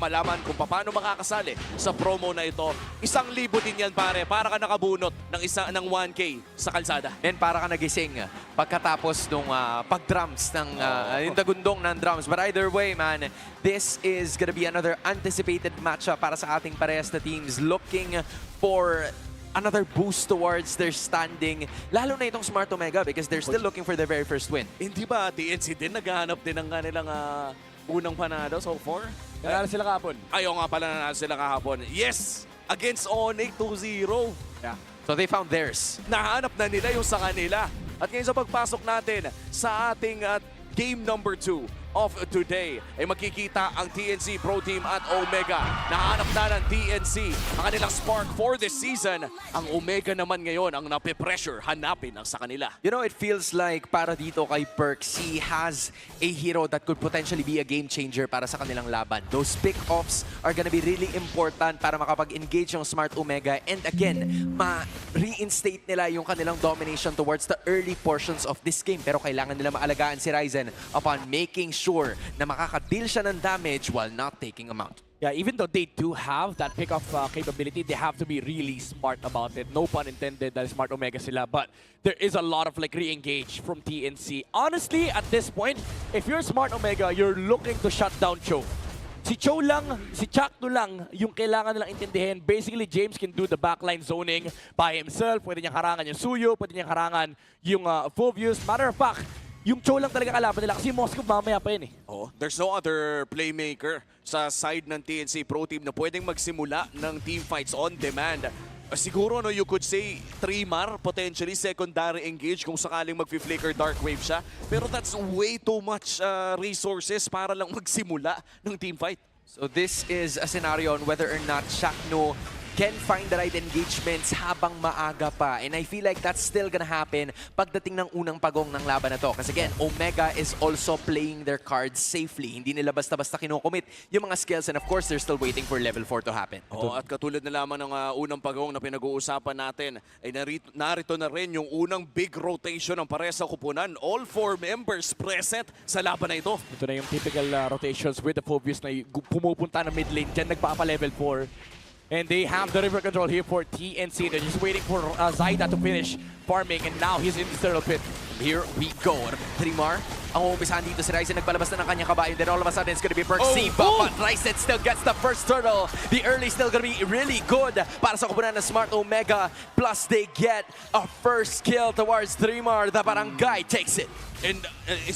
malaman kung paano makakasali sa promo na ito. 1,000 din yan pare, para ka nakabunot ng 1K sa kalsada. And para ka nagising pagkatapos nung pag-drums ng yung dagundong ng drums. But either way, man, this is gonna be another anticipated matchup para sa ating parehas na teams looking for another boost towards their standing, lalo na itong Smart Omega because they're still looking for their very first win. Hindi ba TNC din naghahanap din ng kanilang unang panalo so far? Nanalo sila kahapon. Ayaw nga pala nanalo sila kahapon. Yes! Against Onyx 2-0. Yeah. So they found theirs. Nahanap na nila yung sa kanila. At ngayon sa pagpasok natin sa ating game number 2 of today ay makikita ang TNC Pro Team at Omega. Nahanap na ng TNC ang kanilang spark for this season. Ang Omega naman ngayon ang nape-pressure hanapin ang sa kanila. You know, it feels like para dito kay Perks, he has a hero that could potentially be a game changer para sa kanilang laban. Those pick-offs are gonna be really important para makapag-engage yung Smart Omega and again, ma-reinstate nila yung kanilang domination towards the early portions of this game. Pero kailangan nila maalagaan si Ryzen upon making sure na makaka-deal siya ng damage while not taking him out. Yeah, even though they do have that pick-off capability, they have to be really smart about it. No pun intended, dahil Smart Omega sila. But there is a lot of like re-engage from TNC. Honestly, at this point, if you're Smart Omega, you're looking to shut down Cho. Si Cho lang, si Chakno lang yung kailangan nilang intindihin. Basically, James can do the backline zoning by himself. Pwede niya karangan yung Suyo, pwede niya karangan yung Fovius. Matter of fact, yung Cho lang talaga kalaban nila kasi Moscow mamaya pa yun eh. Oh, there's no other playmaker sa side ng TNC Pro Team na pwedeng magsimula ng team fights on demand. Siguro, no, you could say, Trimar, potentially secondary engage kung sakaling mag-flicker Dark Wave siya. Pero that's way too much resources para lang magsimula ng team fight. So this is a scenario on whether or not Shakno can find the right engagements habang maaga pa. And I feel like that's still gonna happen pagdating ng unang pagong ng laban na to. Kasi again, Omega is also playing their cards safely. Hindi nila basta-basta kinocommit yung mga skills and of course, they're still waiting for level 4 to happen. Oh, at katulad na lamang ng unang pagong na pinag-uusapan natin, ay narito na rin yung unang big rotation ng parehas sa kupunan. All 4 members present sa laban na ito. Ito na yung typical rotations with the Fovius na pumupunta na mid lane. Diyan nagpapa-level 4. And they have the river control here for TNC. They're just waiting for Zaida to finish farming and now he's in the turtle pit. Here we go. Trimar, ang umpisahan dito si Ryzen, nagpalabas na ng kanyang kabayo. Then all of a sudden, it's gonna be Perksy. But Ryzen still gets the first turtle. The early still gonna be really good para sa kupunan ng Smart Omega. Plus, they get a first kill towards Trimar. The Barangay takes it. And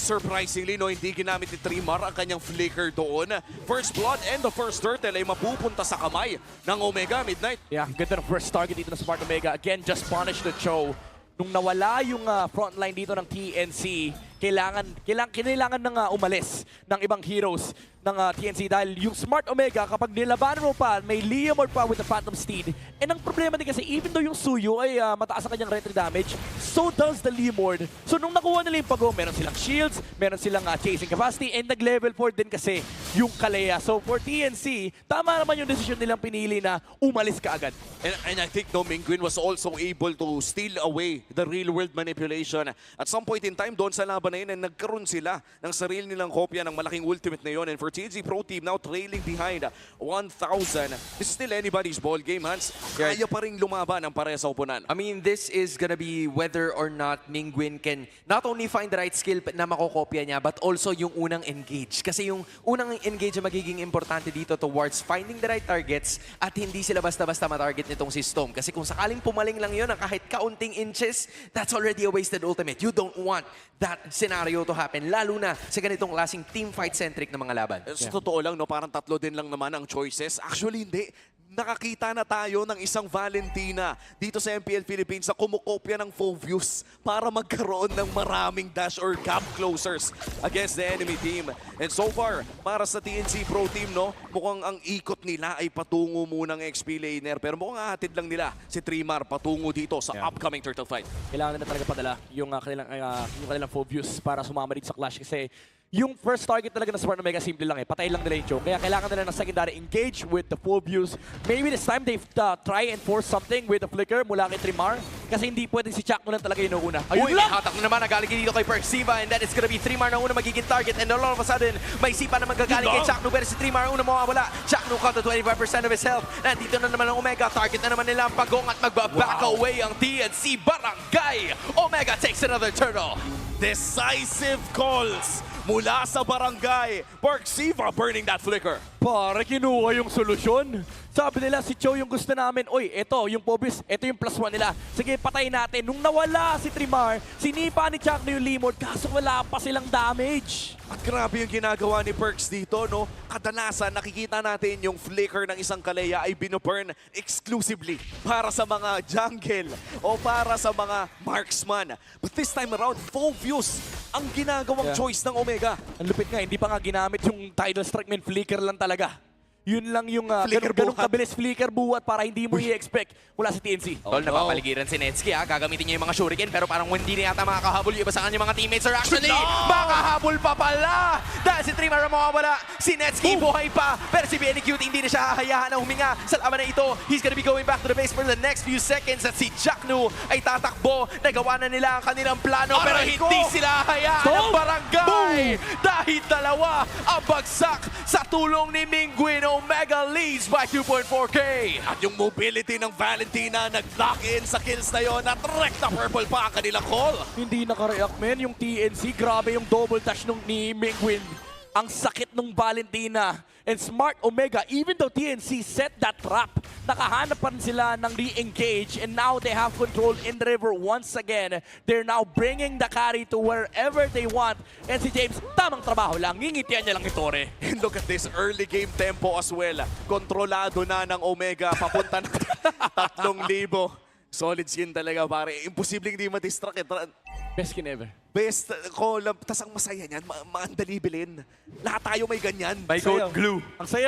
surprisingly, no, hindi ginamit ni Trimar ang kanyang flicker doon. First blood and the first turtle ay mapupunta sa kamay ng Omega Midnight. Yeah, ganda ng first target dito ng Smart Omega. Again, just punish the Cho. Nung nawala yung frontline dito ng TNC, kailangan nang umalis ng ibang heroes ng TNC dahil yung Smart Omega, kapag nilabanan mo pa, may Leomord pa with the Phantom Steed. And ang problema din kasi, even though yung Suyo ay mataas ang kanyang retry damage, so does the Leomord. So nung nakuha nila yung pag-go, meron silang shields, meron silang chasing capacity, and nag-level 4 din kasi yung Kalea. So for TNC, tama naman yung decision nilang pinili na umalis ka agad. And I think no, Mingguin was also able to steal away the real-world manipulation. At some point in time, doon sa laban na yun, nagkaroon sila ng sarili nilang kopya ng malaking ultimate na yun. And for TNC Pro Team now trailing behind 1,000. This is still anybody's ball game, Hans. Kaya pa rin lumaban ang pareha sa upunan. I mean, this is gonna be whether or not Mingguin can not only find the right skill na makokopya niya, but also yung unang engage. Kasi yung unang engage ang magiging importante dito towards finding the right targets at hindi sila basta-basta matarget nitong si Storm. Kasi kung sakaling pumaling lang yun, kahit kaunting inches, that's already a wasted ultimate. You don't want that scenario to happen, lalo na sa ganitong klaseng team fight-centric na mga laban. Sa totoo lang, no, parang 3 din lang naman ang choices. Actually, hindi. Nakakita na tayo ng isang Valentina dito sa MPL Philippines sa kumukopya ng Fovius para magkaroon ng maraming dash or gap closers against the enemy team. And so far, para sa TNC Pro Team, no, mukhang ang ikot nila ay patungo munang XP laner. Pero mukhang hatid lang nila si Trimar patungo dito sa upcoming turtle fight. Kailangan nila talaga padala yung kanilang Fovius para sumama dito sa clash kasi yung first target talaga ng Smart Omega, simple lang eh. Patay lang nila yung choke. Kaya kailangan nila ng secondary engage with the full views. Maybe this time they try and force something with the flicker mula kay Trimar. Kasi hindi pwedeng si Chakno lang talaga yung una. Uy, may hatak na naman. Nagaling dito kay Persiva and then it's gonna be Trimar na una magiging target and all of a sudden may sipa na magagaling kay Chakno pero si Trimar una mawawala. Chakno cut to 25% of his health. Nandito na naman ang Omega. Target na naman nila ang pagong at magbaback away ang TNC Barangay. Omega takes another turtle. Decisive calls mula sa Barangay. Persiva burning that flicker. Pare, kinuha yung solusyon. Sabi nila, si Cho yung gusto namin. Oy, ito yung Pobis, ito yung +1 nila. Sige, patay natin. Nung nawala si Trimar, sinipa ni Chakno yung Limod, kaso wala pa silang damage. At grabe yung ginagawa ni Perks dito, no? Kadalasan, nakikita natin yung flicker ng isang Kalea ay binuburn exclusively para sa mga jungle o para sa mga marksman. But this time around, full views ang ginagawang choice ng Omega. Ang lupit nga, hindi pa nga ginamit yung Tidal Strike, men flicker lang talaga. Yun lang yung ganun kabilis flicker buhat para hindi mo i-expect mula sa TNC. Tol, napapaligiran si Netsky ha. Gagamitin niya yung mga shuriken pero parang hindi na yata makakahabol yung iba sa kanyang mga teammates are actually makahabol pa pala. Dahil si Trimar mawawala, si Netsky buhay pa. Pero si BNQ hindi na siya hahayaan na huminga sa laban na ito. He's gonna be going back to the base for the next few seconds at si Chakno ay tatakbo. Nagawa na nila ang kanilang plano pero hindi sila hahayaan ng Barangay. Dahil dalawa ang bagsak sa tulong ni Mingwin. Omega leads by 2.4K. At yung mobility ng Valentina nag-lock in sa kills na yon at rekta purple pa ang kanilang call. Hindi nakareact, men. Yung TNC, grabe yung double touch nung ni Mingwin. Ang sakit nung Valentina. And Smart Omega, even though TNC set that trap, nakahanap pa rin sila ng re-engage and now they have control in the river once again. They're now bringing the carry to wherever they want. And si James, tamang trabaho lang. Ngingitian niya lang ito, Tore. And look at this early game tempo as well. Kontrolado na ng Omega, papunta na 3,000. Solid skin talaga, pare. Imposibleng di ma-distract. Best skin ever. Best call, tas ang masaya niyan, maandali bilhin. Lahat tayo may ganyan. By code glue. Ang saya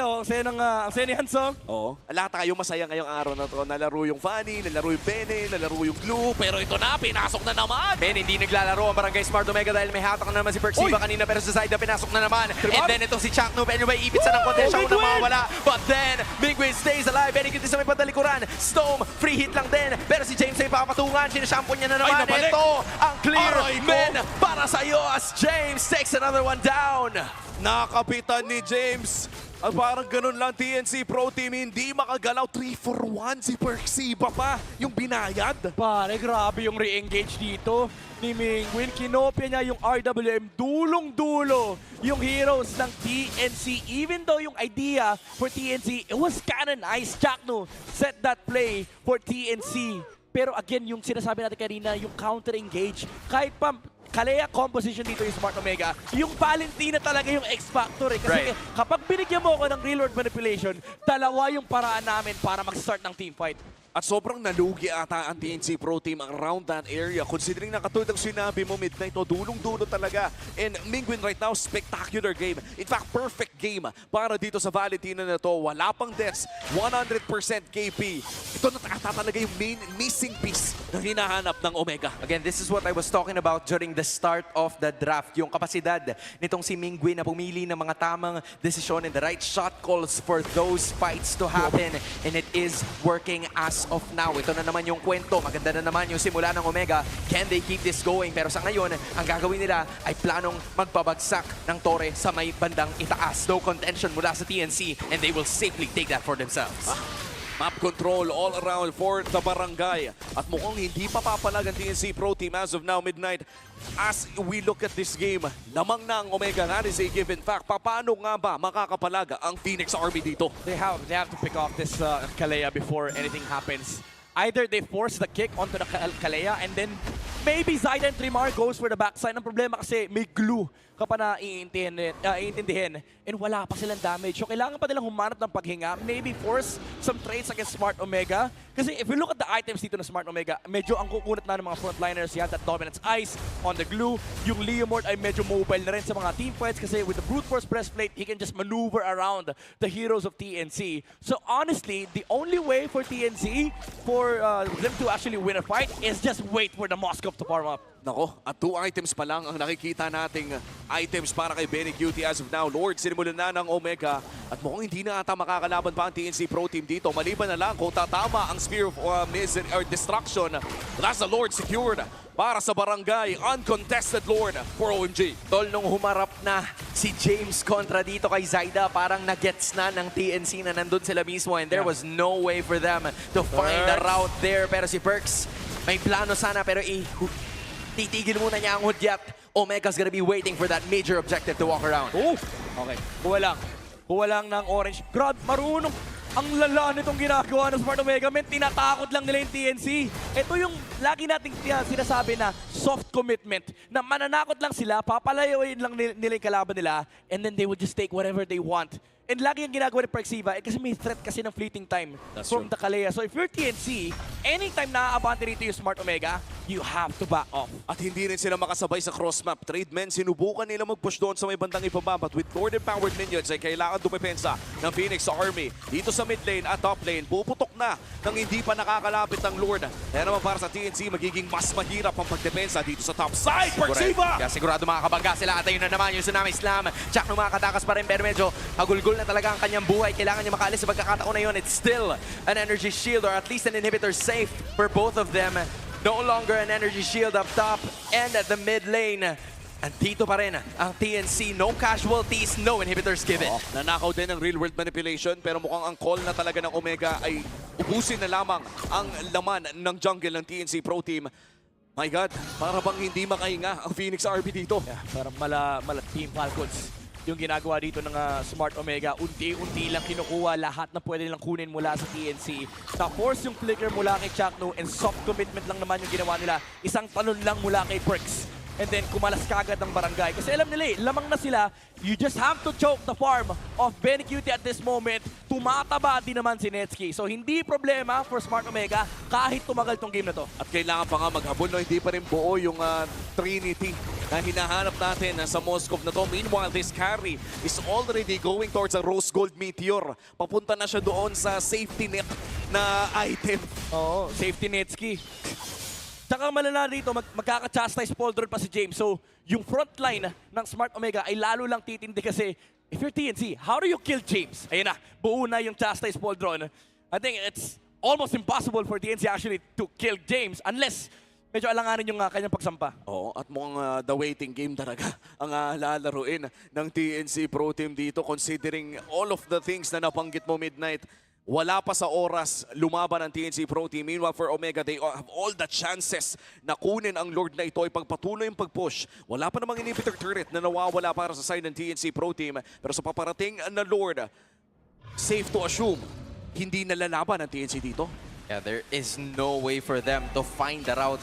ni Hansong. Oo. Lahat tayo masaya ngayong araw na to. Nalaro yung Fanny, nalaro yung Bene, nalaro yung Glue. Pero ito na, pinasok na naman. Men, hindi naglalaro ang Barangay Smart Omega dahil may hatak na naman si Persiva kanina pero sa side na pinasok na naman. And then itong si Chakno, pero may ipit sa ng konti, siya unang mawawala. But then, Mingwin stays alive. And ikita sa may padalikuran. Stone, free hit lang din. Pero si James ay papatungan. Sinashampon niya na naman. Ito ang clear, men, para sa iyo as James takes another one down. Nakapitan ni James. At parang ganun lang TNC Pro Team, hindi makagalaw. 3-for-1 si Persiva pa, yung binayad. Pare, grabe yung re-engage dito ni Mingwin. Kinopya niya yung RWM dulong-dulo yung heroes ng TNC. Even though yung idea for TNC, it was kinda nice. Chakno set that play for TNC. Pero again, yung sinasabi natin kanina, yung counter-engage, kahit pa Kalea composition dito yung Smart Omega, yung Valentina talaga yung X-Factor eh. Kasi kapag binigyan mo ako ng real world manipulation, dalawa yung paraan namin para mag-start ng team fight. At sobrang nalugi ata ang TNC Pro Team around that area. Considering na katulad ng sinabi mo, Midnight, dulong-dulo talaga. And Mingwin right now, spectacular game. In fact, perfect game para dito sa Valentina na to. Wala pang deaths, 100% KP. Ito na talaga yung main missing piece na hinahanap ng Omega. Again, this is what I was talking about during the start of the draft. Yung kapasidad nitong si Mingwin na pumili ng mga tamang desisyon and the right shot calls for those fights to happen. And it is working as of now. Ito na naman yung kwento. Maganda na naman yung simula ng Omega. Can they keep this going? Pero sa ngayon, ang gagawin nila ay planong magpabagsak ng Torre sa may bandang itaas. No contention mula sa TNC and they will safely take that for themselves. Map control all around for the Barangay. At mukhang hindi pa papalag ang TNC Pro Team as of now, Midnight. As we look at this game, lamang na ang Omega. That is a given fact. Paano nga ba makakapalag ang Phoenix Army dito? They have to pick off this Kalea before anything happens. Either they force the kick onto the Kalea and then maybe Zaida and Trimar goes for the backside. Ang problema kasi may glue ka pa na iintindihin and wala pa silang damage. So kailangan pa nilang humanap ng paghinga. Maybe force some trades against Smart Omega. Kasi if you look at the items dito ng Smart Omega, medyo ang kukunat na ng mga frontliners. You have that Dominance Ice on the glue. Yung Leomord ay medyo mobile na rin sa mga team fights kasi with the Brute Force breastplate, he can just maneuver around the heroes of TNC. So honestly, the only way for TNC for them to actually win a fight is just wait for the Moscow enough to farm up. Nako, at 2 items pa lang ang nakikita nating items para kay Benny Cutie as of now. Lord, sinimulan na ng Omega at mukhang hindi na ata makakalaban pa ang TNC Pro Team dito. Maliban na lang kung tatama ang Spear of Destruction. That's the Lord secured para sa barangay. Uncontested Lord for OMG. Tol, nung humarap na si James kontra dito kay Zaida, parang nagets na ng TNC na nandun sila mismo and there was no way for them to find the route there. Pero si Perks, may plano sana pero titigil muna niya ang hudyat. Omega's gonna be waiting for that major objective to walk around. Oh! Okay, kuha lang. Kuha lang ng orange. Grab, marunong. Ang lala nitong ginagawa ng Smart Omega. Men, tinatakot lang nila yung TNC. Ito yung lagi nating sinasabi na soft commitment. Na mananakot lang sila, papalayuin lang nila yung kalaban nila, and then they will just take whatever they want. And lagi yung ginagawa ni Perxiva, kasi may threat kasi ng fleeting time from the Kalea. So if you're TNC, anytime naaabante rito yung Smart Omega, you have to back off. At hindi rin sila makasabay sa cross-map trade, men. Sinubukan nila mag-push doon sa may bandang ibaba. But with Lord-empowered minions ay kailangan dumepensa ng Phoenix Army. Dito sa mid lane at top lane, puputok na nang hindi pa nakakalapit ng Lord. Kaya naman para sa TNC, magiging mas mahirap ang pagdepensa dito sa top side. Perxiva! Kaya sigurado makakabangga sila at ayun na naman yung Tsunami Slam. Jack nung makakatakas pa rin pero medyo hagulgul na talaga ang kanyang buhay. Kailangan niya makaalis sa pagkakataon na yun. It's still an energy shield or at least an inhibitor safe for both of them. No longer an energy shield up top and at the mid lane. Andito pa rin ang TNC. No casualties, no inhibitors given. Nanakaw din ng real world manipulation pero mukhang ang call na talaga ng Omega ay ubusin na lamang ang laman ng jungle ng TNC Pro Team. My God, para bang hindi makahinga ang Phoenix RB dito. Yeah, parang mala Team Falcons yung ginagawa dito ng Smart Omega. Unti-unti lang kinukuha lahat na pwede nilang kunin mula sa TNC. Na-force yung flicker mula kay Chakno and soft commitment lang naman yung ginawa nila. Isang talon lang mula kay Perks. And then kumalas kagad ng barangay. Kasi alam nila lamang na sila. You just have to choke the farm of Benny Cutie at this moment. Tumataba din naman si Netsky. So hindi problema for Smart Omega kahit tumagal tong game na to. At kailangan pa nga maghabol, no? Hindi pa rin buo yung Trinity na hinahanap natin sa Moscow na to. Meanwhile, this carry is already going towards a Rose Gold Meteor. Papunta na siya doon sa safety net na item. Oo, safety Netsky. Tsaka malala rito, magkaka-chastise Poldron pa si James. So, yung front line ng Smart Omega ay lalo lang titindi kasi if you're TNC, how do you kill James? Ayun na, buo na yung chastise Poldron. I think it's almost impossible for TNC actually to kill James unless medyo alanganin yung kanyang pagsampa. Oo, at mukhang the waiting game talaga ang lalaruin ng TNC Pro Team dito considering all of the things na nabanggit mo Midnight. Wala pa sa oras lumaban ang TNC Pro Team. Meanwhile, for Omega, they have all the chances na kunin ang Lord na ito ay pagpatuloy yung pag-push. Wala pa namang inhibitor turret na nawawala para sa side ng TNC Pro Team. Pero sa paparating na Lord, safe to assume, hindi nalalaban ang TNC dito. Yeah, there is no way for them to find the route.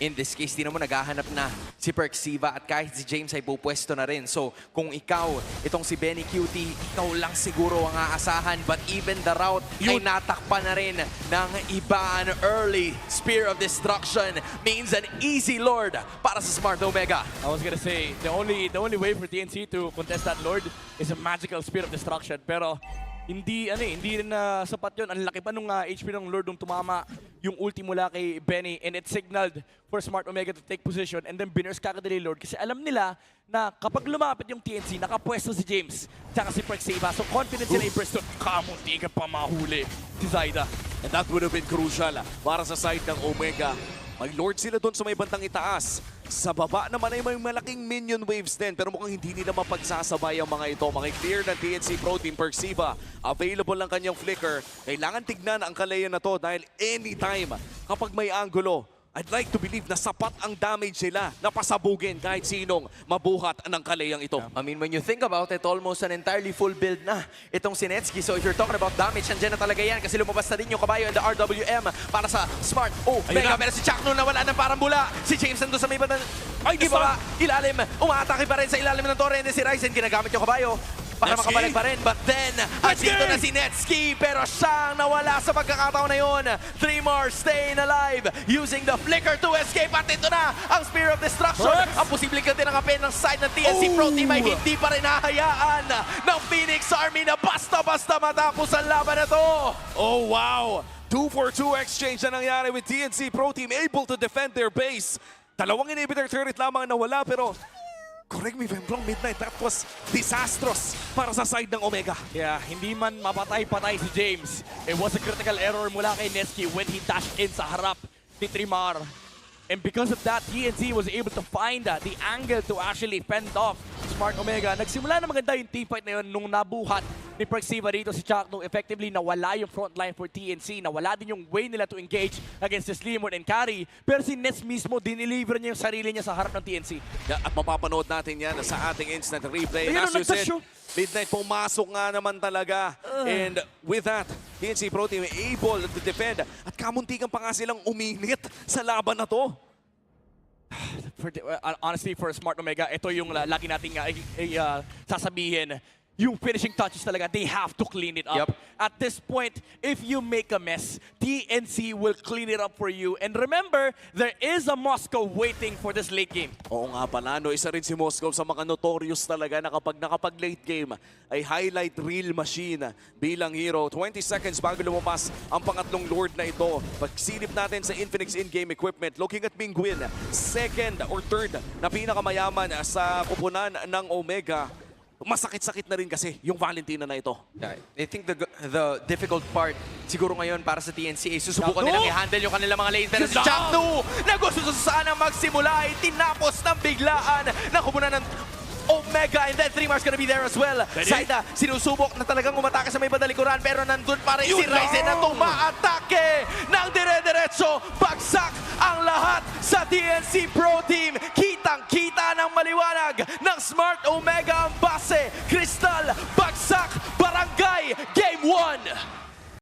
In this case, di naman naghahanap na si Perxiva at kahit si James ay pupwesto na rin. So, kung ikaw, itong si Benny Cutie, ikaw lang siguro ang aasahan. But even the route ay natakpan na rin ng iba. An early Spear of Destruction means an easy Lord para sa Smart Omega. I was gonna say, the only way for TNC to contest that Lord is a magical Spear of Destruction. Pero hindi rin sapat yun. Ang laki pa nung HP ng Lord nung tumama yung ulti mula kay Benny and it signaled for Smart Omega to take position and then binurst kagad nila Lord kasi alam nila na kapag lumapit yung TNC, nakapwesto si James tsaka si Perxiva. So confident sila i-burst doon. Kamunti ka pa mahuli si Zaida. And that would have been crucial para sa side ng Omega. May Lord sila doon sa may bandang itaas. Sa baba naman ay may malaking minion waves din pero mukhang hindi nila mapagsasabay ang mga ito. Clear ng TNC Pro Team Perxiva. Available lang kanyang flicker. Kailangan tignan ang Kalea na to dahil anytime kapag may angulo, I'd like to believe na sapat ang damage nila na pasabugin kahit sinong mabuhat ng Kaleang ito. I mean, when you think about it, almost an entirely full build na itong si Netsky. So if you're talking about damage, nandiyan na talaga yan kasi lumabas na din yung kabayo and the RWM para sa Smart Omega. Pero si Chakno nawala ng parang bula. Si James nandun sa may bandang ibaba, ilalim. Umaatake pa rin sa ilalim ng torre. And si Ryzen ginagamit yung kabayo para makabalik pa rin. But then, andito na si Netsky. Pero siyang nawala sa pagkakataon na yun. 3 more staying alive using the flicker to escape. At ito na ang Spear of Destruction. Ang posibleng ganti ng kapin ng side ng TNC Pro Team ay hindi pa rin hahayaan ng Phoenix Army na basta-basta matapos ang laban na to. Oh wow! 2-for-2 exchange na nangyari with TNC Pro Team able to defend their base. Dalawang inhibitor turret lamang ang nawala, pero correct me if I'm wrong, Midnight, that was disastrous para sa side ng Omega. Yeah, hindi man mapatay-patay si James. It was a critical error mula kay Neski when he dashed in sa harap ni Trimar. And because of that, TNC was able to find the angle to actually fend off Smart Omega. Nagsimula na maganda yung teamfight na yun nung nabuhat ni Perxiva dito si Chuck nung effectively nawala yung frontline for TNC. Nawala din yung way nila to engage against the Slimwood and Carry. Pero si Ness mismo, dineliver niya yung sarili niya sa harap ng TNC. Yeah, at mapapanood natin yan sa ating instant replay. Ayun, As you said, nagtasyo. Midnight pumasok nga naman talaga. And with that, TNC Pro Team able to defend. At kamuntikan pa nga silang uminit sa laban na to. Honestly, for Smart Omega, ito yung lagi nating sasabihin. Yung finishing touches talaga, they have to clean it up. Yep. At this point, if you make a mess, TNC will clean it up for you. And remember, there is a Moscow waiting for this late game. Oo nga pala, no? Isa rin si Moscow sa mga notorious talaga na kapag nakapag-late game ay highlight reel machine bilang hero. 20 seconds bago lumabas ang pangatlong Lord na ito. Pagsilip natin sa Infinix in-game equipment, looking at Mingguin, second or third na pinakamayaman sa kupunan ng Omega. Masakit-sakit na rin kasi yung Valentina na ito. Yeah, I think the difficult part siguro ngayon para sa TNC ay susubukan nilang i-handle yung kanilang mga lane. Pero si Chaknu na gusto sana magsimula ay tinapos ng biglaan na kupunan ng Omega, and then 3Mar's gonna be there as well. Saida, sinusubok na talagang umatake sa may badalikuran pero nandun pa rin si Ryzen na tumaatake ng dire-diretso. Bagsak ang lahat sa TNC Pro Team. Kitang-kita ng maliwanag ng Smart Omega ang base. Crystal, bagsak, barangay, Game 1!